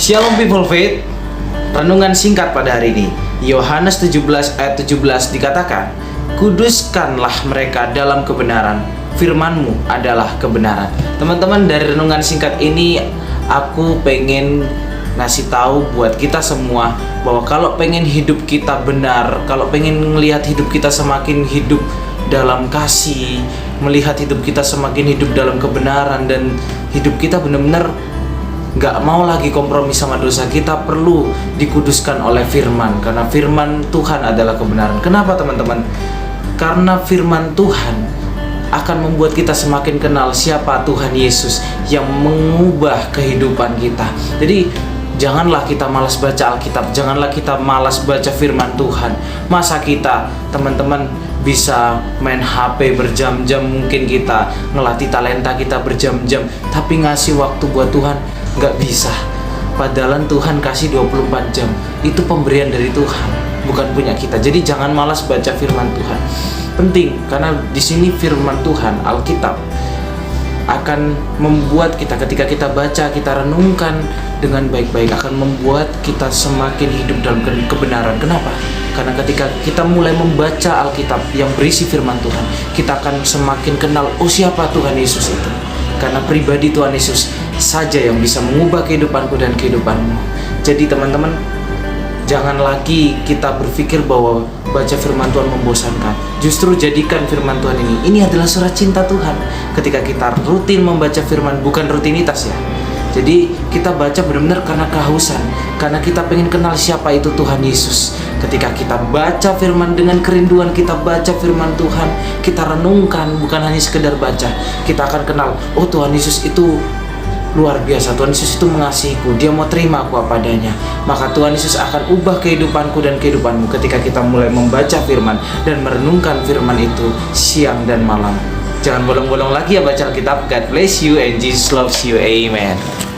Shalom people faith. Renungan singkat pada hari ini. Yohanes 17 ayat 17 dikatakan, "Kuduskanlah mereka dalam kebenaran, firman-Mu adalah kebenaran." Teman-teman, dari renungan singkat ini aku pengen ngasih tahu buat kita semua bahwa kalau pengen hidup kita benar, kalau pengen melihat hidup kita semakin hidup dalam kasih, melihat hidup kita semakin hidup dalam kebenaran, dan hidup kita benar-benar gak mau lagi kompromi sama dosa, kita perlu dikuduskan oleh firman. Karena firman Tuhan adalah kebenaran. Kenapa teman-teman? Karena firman Tuhan akan membuat kita semakin kenal siapa Tuhan Yesus yang mengubah kehidupan kita. Jadi janganlah kita malas baca Alkitab, janganlah kita malas baca firman Tuhan. Masa kita, teman-teman, bisa main HP berjam-jam, mungkin kita ngelatih talenta kita berjam-jam, tapi ngasih waktu buat Tuhan nggak bisa. Padahal Tuhan kasih 24 jam. Itu pemberian dari Tuhan, bukan punya kita. Jadi jangan malas baca firman Tuhan. Penting, karena di sini firman Tuhan, Alkitab, akan membuat kita, ketika kita baca, kita renungkan dengan baik-baik, akan membuat kita semakin hidup dalam kebenaran. Kenapa? Karena ketika kita mulai membaca Alkitab yang berisi firman Tuhan, kita akan semakin kenal, oh siapa Tuhan Yesus itu. Karena pribadi Tuhan Yesus saja yang bisa mengubah kehidupanku dan kehidupanmu. Jadi teman-teman, jangan lagi kita berpikir bahwa baca firman Tuhan membosankan. Justru jadikan firman Tuhan ini adalah surat cinta Tuhan. Ketika kita rutin membaca firman, bukan rutinitas ya. Jadi kita baca benar-benar karena kehausan, karena kita pengen kenal siapa itu Tuhan Yesus. Ketika kita baca firman dengan kerinduan, kita baca firman Tuhan, kita renungkan, bukan hanya sekedar baca. Kita akan kenal, oh Tuhan Yesus itu luar biasa, Tuhan Yesus itu mengasihiku, Dia mau terima aku apa adanya. Maka Tuhan Yesus akan ubah kehidupanku dan kehidupanmu ketika kita mulai membaca firman dan merenungkan firman itu siang dan malam. Jangan bolong-bolong lagi ya baca Alkitab. God bless you and Jesus loves you. Amen.